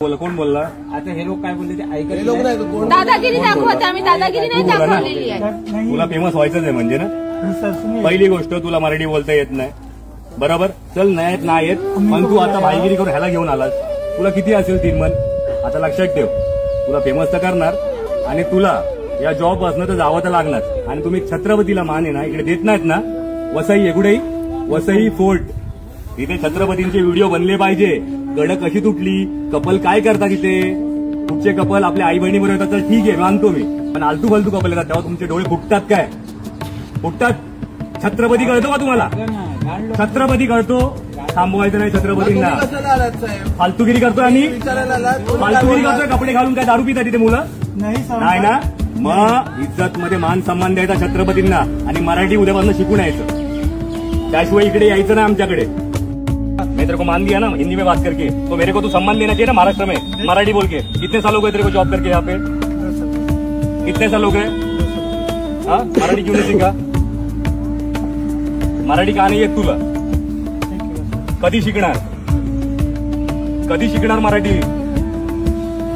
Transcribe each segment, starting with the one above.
बोला कोण बोलला? आता हे लोक काय बोलले ते ऐकत लोक नाही कोण दादागिरी दाखवत आम्ही दादागिरी नाही दाखवलेली आहे. तुला फेमस व्हायचंच आहे म्हणजे ना. पहिली गोष्ट तुला मराठी बोलता येत नाही बरोबर. चल नाही येत पण तू आता भाईगिरी करून ह्याला घेऊन आलास. तुला किती असेल 3 मन. आता लक्षात ठेव तुला फेमस तर करणार आणि तुला या जॉब पासून तर जावं तर लागणार. आणि तुम्ही छत्रपतीला मान आहे ना इकडे देत नाहीत ना. वसई एकुडे वसई फोर्ट तिथे छत्रपतींचे व्हिडिओ बनले पाहिजे. गड कशी तुटली, कपल काय करतात तिथे. तुमचे कपल आपल्या आई बहिणी बरोबर येतात तर ठीक आहे मानतो मी. पण आलतू फालतू कपल येतात तेव्हा तुमचे डोळे फुटतात काय? फुटतात. छत्रपती कळतो का तुम्हाला? छत्रपती कळतो. थांबवायचं नाही छत्रपतींना. फालतूगिरी करतोय आम्ही. फालतूगिरी करतोय. कपडे घालून काय दारू पितात तिथे मुलं? नाही ना. मग इज्जत मध्ये मान सन्मान द्यायचा छत्रपतींना आणि मराठी उद्यापासून शिकून यायचं. त्याशिवाय इकडे यायचं ना आमच्याकडे. मैं तेरे को मान दिया ना हिंदी में बात करके तो मेरे को तो सम्मान देना चाहिए ना महाराष्ट्र में. मराठी बोल के कितने साल हो गए तेरे को जॉब करके यहाँ पे? कितने साल हो गए? हाँ मराठी क्यों नहीं सीखा? मराठी का नाही येत तुला? कधी शिकणार? कधी शिकणार मराठी?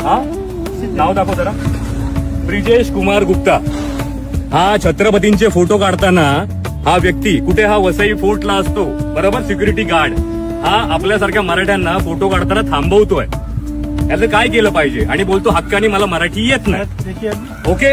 हा नाव दाखव जरा. ब्रिजेश कुमार गुप्ता. हा छत्रपतींचे फोटो काढताना हा व्यक्ती कुठे हा वसई फोर्टला असतो बरोबर. सिक्युरिटी गार्ड हा आपल्यासारख्या मराठ्यांना फोटो काढताना थांबवतोय. याचं काय केलं पाहिजे? आणि बोलतो हक्काने मला मराठी येत नाही. ओके